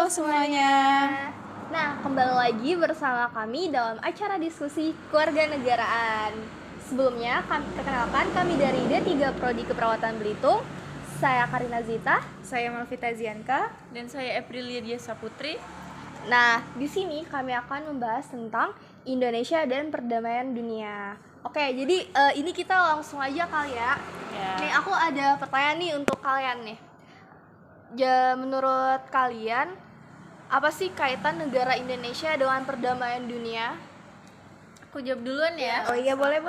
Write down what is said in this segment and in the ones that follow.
Halo semuanya. Nah, kembali lagi bersama kami dalam acara diskusi kewarganegaraan. Sebelumnya, perkenalkan kami dari D3 Prodi Keperawatan Belitung. Saya Karina Zita. Saya Malvita Zianka. Dan saya Aprilia Dia Saputri. Nah, di sini kami akan membahas tentang Indonesia dan perdamaian dunia. Oke, jadi ini kita langsung aja kali ya. Nih, aku ada pertanyaan nih untuk kalian nih. Menurut kalian, apa sih kaitan negara Indonesia dengan perdamaian dunia? Aku jawab duluan ya. Oh iya, boleh.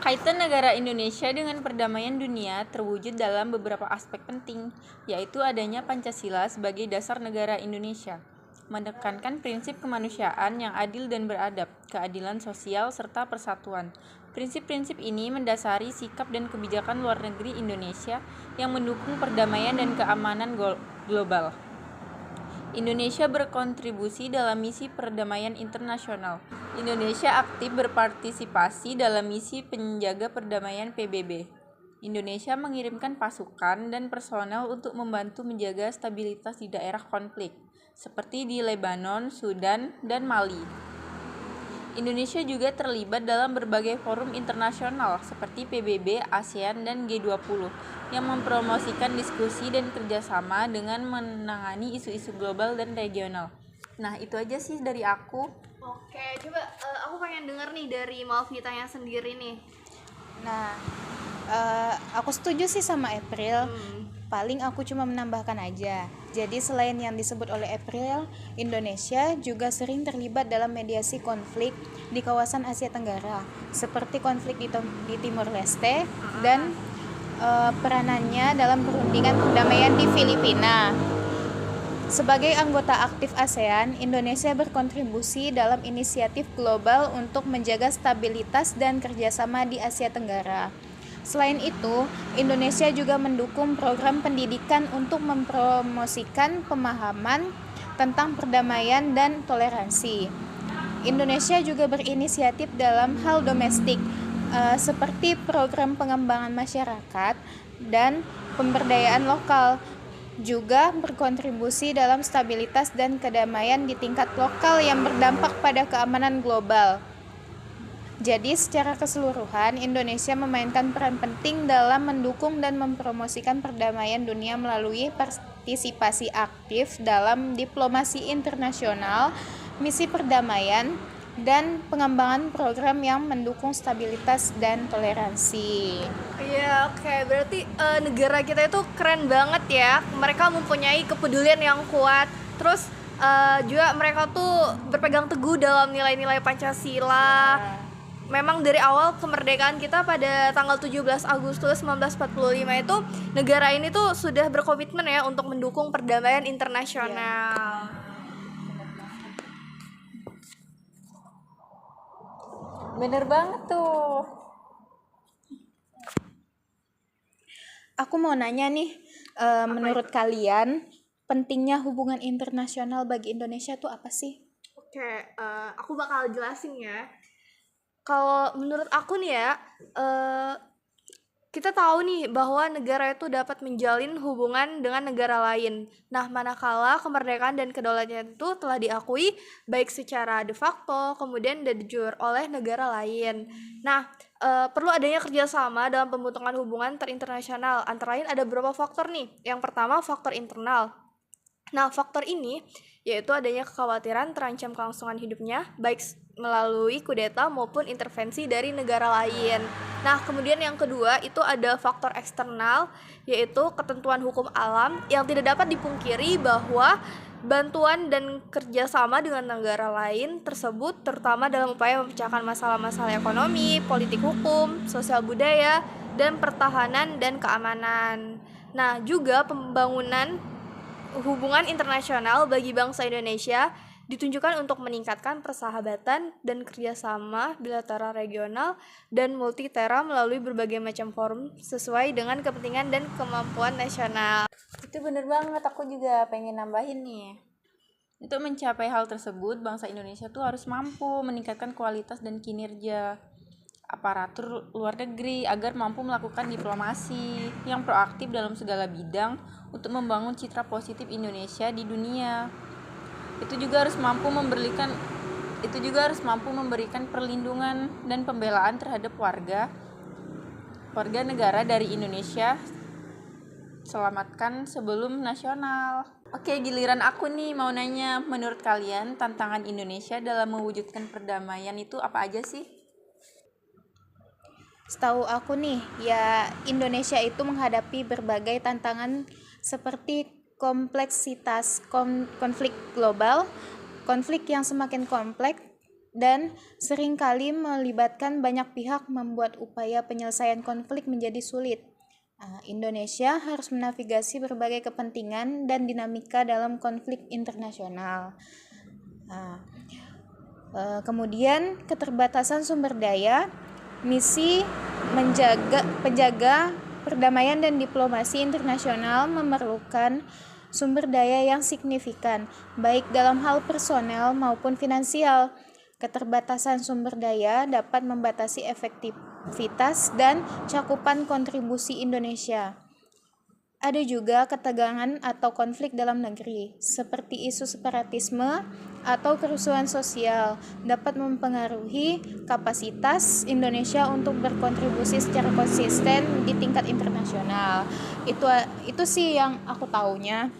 Kaitan negara Indonesia dengan perdamaian dunia terwujud dalam beberapa aspek penting, yaitu adanya Pancasila sebagai dasar negara Indonesia, menekankan prinsip kemanusiaan yang adil dan beradab, keadilan sosial, serta persatuan. Prinsip-prinsip ini mendasari sikap dan kebijakan luar negeri Indonesia yang mendukung perdamaian dan keamanan global. Indonesia berkontribusi dalam misi perdamaian internasional. Indonesia aktif berpartisipasi dalam misi penjaga perdamaian PBB. Indonesia mengirimkan pasukan dan personel untuk membantu menjaga stabilitas di daerah konflik, seperti di Lebanon, Sudan, dan Mali. Indonesia juga terlibat dalam berbagai forum internasional seperti PBB, ASEAN, dan G20 yang mempromosikan diskusi dan kerjasama dengan menangani isu-isu global dan regional. Nah, itu aja sih dari aku. Oke, coba aku pengen denger nih dari Malvitanya sendiri nih. Nah, aku setuju sih sama April. Paling aku cuma menambahkan aja. Jadi selain yang disebut oleh April, Indonesia juga sering terlibat dalam mediasi konflik di kawasan Asia Tenggara, seperti konflik di Timor Leste dan peranannya dalam perundingan perdamaian di Filipina. Sebagai anggota aktif ASEAN, Indonesia berkontribusi dalam inisiatif global untuk menjaga stabilitas dan kerjasama di Asia Tenggara. Selain itu, Indonesia juga mendukung program pendidikan untuk mempromosikan pemahaman tentang perdamaian dan toleransi. Indonesia juga berinisiatif dalam hal domestik, seperti program pengembangan masyarakat dan pemberdayaan lokal, juga berkontribusi dalam stabilitas dan kedamaian di tingkat lokal yang berdampak pada keamanan global. Jadi secara keseluruhan, Indonesia memainkan peran penting dalam mendukung dan mempromosikan perdamaian dunia melalui partisipasi aktif dalam diplomasi internasional, misi perdamaian, dan pengembangan program yang mendukung stabilitas dan toleransi. Iya, oke. Berarti negara kita itu keren banget ya. Mereka mempunyai kepedulian yang kuat. Terus juga mereka tuh berpegang teguh dalam nilai-nilai Pancasila. Memang dari awal kemerdekaan kita pada tanggal 17 Agustus 1945 itu negara ini tuh sudah berkomitmen ya untuk mendukung perdamaian internasional. Bener banget tuh. Aku mau nanya nih, menurut kalian pentingnya hubungan internasional bagi Indonesia tuh apa sih? Oke, aku bakal jelasin ya. Kalau menurut aku nih ya, kita tahu nih bahwa negara itu dapat menjalin hubungan dengan negara lain. Nah, manakala kemerdekaan dan kedaulatan itu telah diakui baik secara de facto, kemudian de jure oleh negara lain. Nah, perlu adanya kerjasama dalam pembentukan hubungan terinternasional. Antara lain ada beberapa faktor nih. Yang pertama, faktor internal. Nah, faktor ini yaitu adanya kekhawatiran terancam kelangsungan hidupnya, baik melalui kudeta maupun intervensi dari negara lain. Nah, kemudian yang kedua itu ada faktor eksternal, yaitu ketentuan hukum alam yang tidak dapat dipungkiri bahwa bantuan dan kerjasama dengan negara lain tersebut terutama dalam upaya memecahkan masalah-masalah ekonomi, politik hukum, sosial budaya, dan pertahanan dan keamanan. Nah, juga pembangunan hubungan internasional bagi bangsa Indonesia ditunjukkan untuk meningkatkan persahabatan dan kerjasama bilateral regional dan multilateral melalui berbagai macam forum sesuai dengan kepentingan dan kemampuan nasional. Itu bener banget, aku juga pengen nambahin nih. Untuk mencapai hal tersebut, bangsa Indonesia tuh harus mampu meningkatkan kualitas dan kinerja aparatur luar negeri agar mampu melakukan diplomasi yang proaktif dalam segala bidang untuk membangun citra positif Indonesia di dunia. Itu juga harus mampu memberikan perlindungan dan pembelaan terhadap warga negara dari Indonesia selamatkan sebelum nasional. Oke, giliran aku nih mau nanya, menurut kalian tantangan Indonesia dalam mewujudkan perdamaian itu apa aja sih? Setahu aku nih, ya Indonesia itu menghadapi berbagai tantangan seperti kompleksitas konflik global, konflik yang semakin kompleks dan seringkali melibatkan banyak pihak membuat upaya penyelesaian konflik menjadi sulit. Indonesia harus menavigasi berbagai kepentingan dan dinamika dalam konflik internasional. Kemudian keterbatasan sumber daya, misi penjaga perdamaian dan diplomasi internasional memerlukan sumber daya yang signifikan, baik dalam hal personel maupun finansial. Keterbatasan sumber daya dapat membatasi efektivitas dan cakupan kontribusi Indonesia. Ada juga ketegangan atau konflik dalam negeri, seperti isu separatisme atau kerusuhan sosial, dapat mempengaruhi kapasitas Indonesia untuk berkontribusi secara konsisten di tingkat internasional. Itu sih yang aku taunya.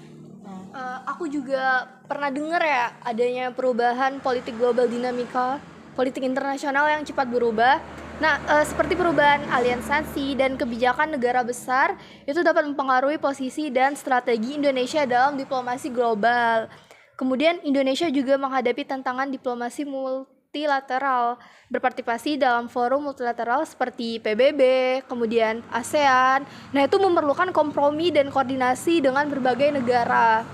Aku juga pernah dengar ya adanya perubahan politik global, dinamika politik internasional yang cepat berubah. Nah, seperti perubahan aliansi dan kebijakan negara besar itu dapat mempengaruhi posisi dan strategi Indonesia dalam diplomasi global. Kemudian Indonesia juga menghadapi tantangan diplomasi multilateral, berpartisipasi dalam forum multilateral seperti PBB, kemudian ASEAN. Nah, itu memerlukan kompromi dan koordinasi dengan berbagai negara.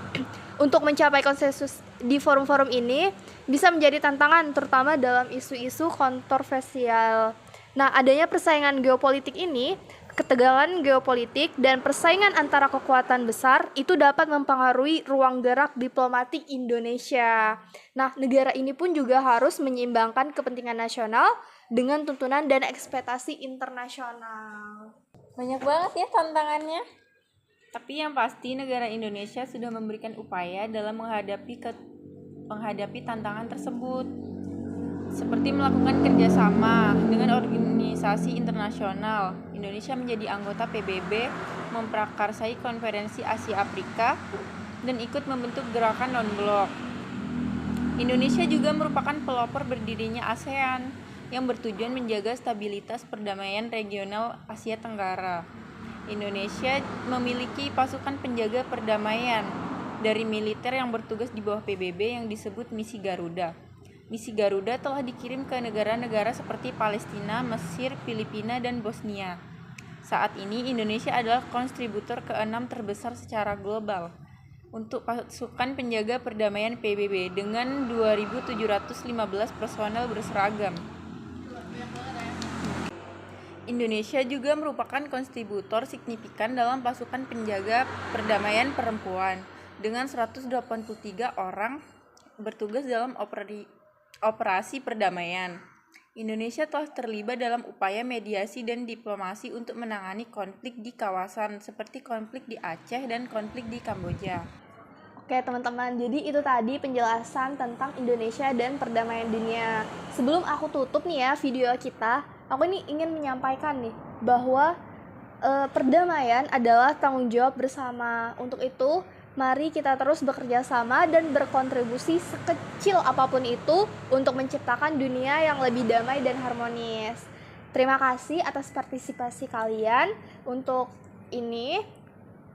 Untuk mencapai konsensus di forum-forum ini bisa menjadi tantangan, terutama dalam isu-isu kontroversial. Nah, adanya persaingan geopolitik ini, ketegangan geopolitik dan persaingan antara kekuatan besar itu dapat mempengaruhi ruang gerak diplomatik Indonesia. Nah, negara ini pun juga harus menyeimbangkan kepentingan nasional dengan tuntunan dan ekspektasi internasional. Banyak banget ya tantangannya. Tapi yang pasti negara Indonesia sudah memberikan upaya dalam menghadapi tantangan tersebut. Seperti melakukan kerjasama dengan organisasi internasional. Indonesia menjadi anggota PBB, memprakarsai konferensi Asia Afrika, dan ikut membentuk gerakan non-blok. Indonesia juga merupakan pelopor berdirinya ASEAN yang bertujuan menjaga stabilitas perdamaian regional Asia Tenggara. Indonesia memiliki pasukan penjaga perdamaian dari militer yang bertugas di bawah PBB yang disebut Misi Garuda. Misi Garuda telah dikirim ke negara-negara seperti Palestina, Mesir, Filipina, dan Bosnia. Saat ini Indonesia adalah kontributor ke-6 terbesar secara global untuk pasukan penjaga perdamaian PBB dengan 2.715 personel berseragam. Indonesia juga merupakan kontributor signifikan dalam pasukan penjaga perdamaian perempuan dengan 183 orang bertugas dalam operasi perdamaian. Indonesia telah terlibat dalam upaya mediasi dan diplomasi untuk menangani konflik di kawasan seperti konflik di Aceh dan konflik di Kamboja. Oke teman-teman, jadi itu tadi penjelasan tentang Indonesia dan perdamaian dunia. Sebelum aku tutup nih ya video kita, aku ini ingin menyampaikan nih bahwa perdamaian adalah tanggung jawab bersama. Untuk itu, mari kita terus bekerja sama dan berkontribusi sekecil apapun itu untuk menciptakan dunia yang lebih damai dan harmonis. Terima kasih atas partisipasi kalian untuk ini.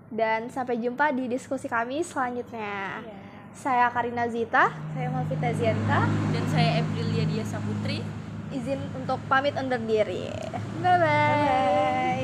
Dan sampai jumpa di diskusi kami selanjutnya. Saya Karina Zita, Saya Malvita Zianta. Dan saya Aprilia Dia Saputri. izin untuk pamit undur diri. Bye-bye.